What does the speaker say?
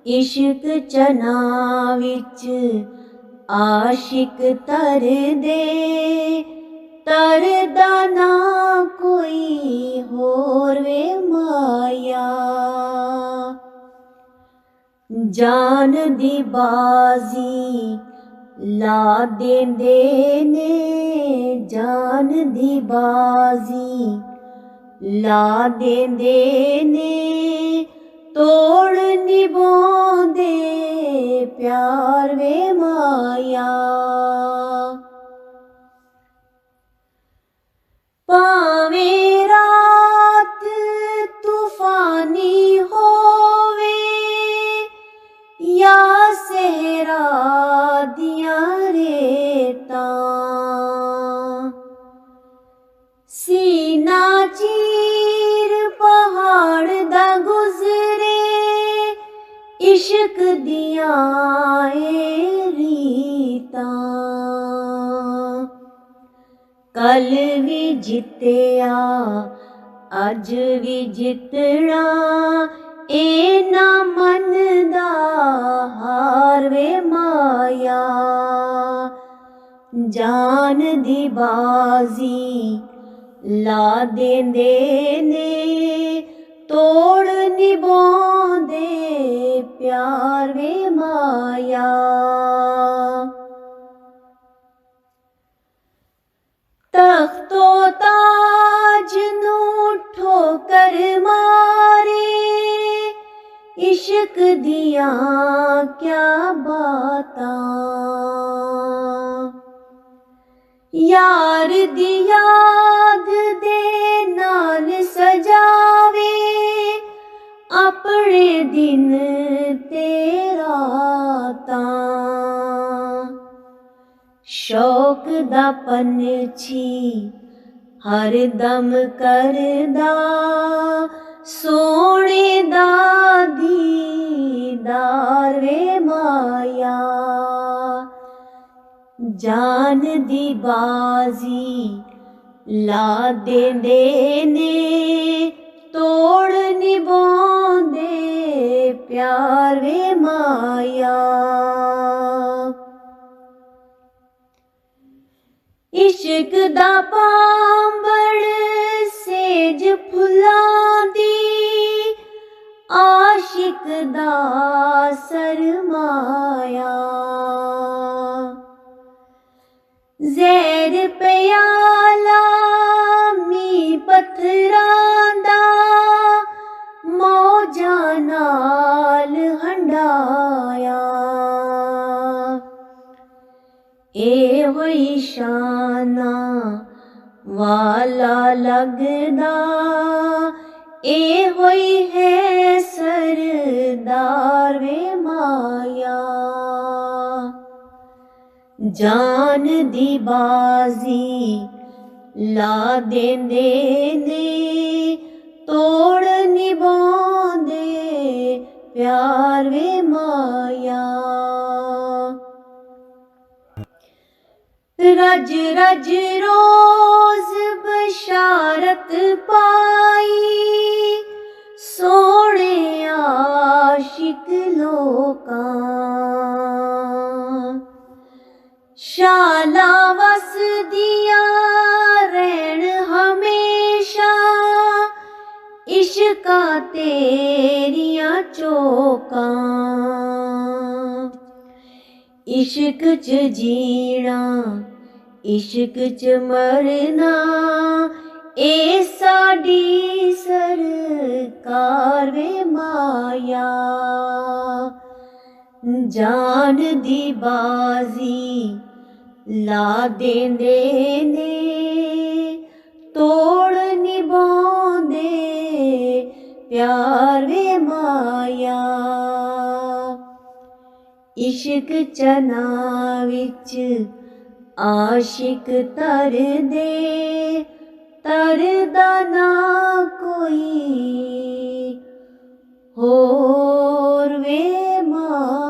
इश्क चना विच आशिक तर दे, तरदा ना कोई होर वे माया। जान दी बाजी ला देंदे ने, जान दी बाजी ला देंदे ने, तोड़ निभांदे प्यार वे माया। भावें रात तूफानी होवे या सहरा दियां रेतां, सीना चीर पहाड़ दा गुजरे इश्क दियां ए रीतां। कल भी जित्तिया अज भी जितना, ए ना मन दा हार वे माया। जान दी बाजी ला देंदे ने, तोड़ निभांदे प्यार वे माया। तख्तो ताज नू ठोकर मारे इश्क दियां क्या बातां, यार दी याद दे नाल सजावे अपने दिन ते रातां। शौक दा पंछी हर दम करदा, सोने दा दीदार वे माया। जान दी बाजी ला देंदे ने, तोड़ निभांदे प्यार वे माया। इश्क दा पांबड़ सेज फुल्लां दी, आशिक दा सरमाया। ज़हर प्याला मी पत्थरां दा, मौजां नाल हंडाया। ए होई शाना वाला लगदा, ए होई है सरदार वे माया। जान दी बाजी ला देंदे ने, तोड़ निभांदे प्यार वे माया। रज रज रोज बशारत पाई, सोने आशिक लोकां। शाला वसदियां रहन हमेशा, इश्का तेरियां चौकां। इश्क च जीना इश्क च मरना, ए साडी सरकार वे माया। जान दी बाजी ला देंदे ने, तोड़ निभांदे प्यार वे माया। इश्क चना विच आशिक तर दे, तरदा ना कोई होर वे माया।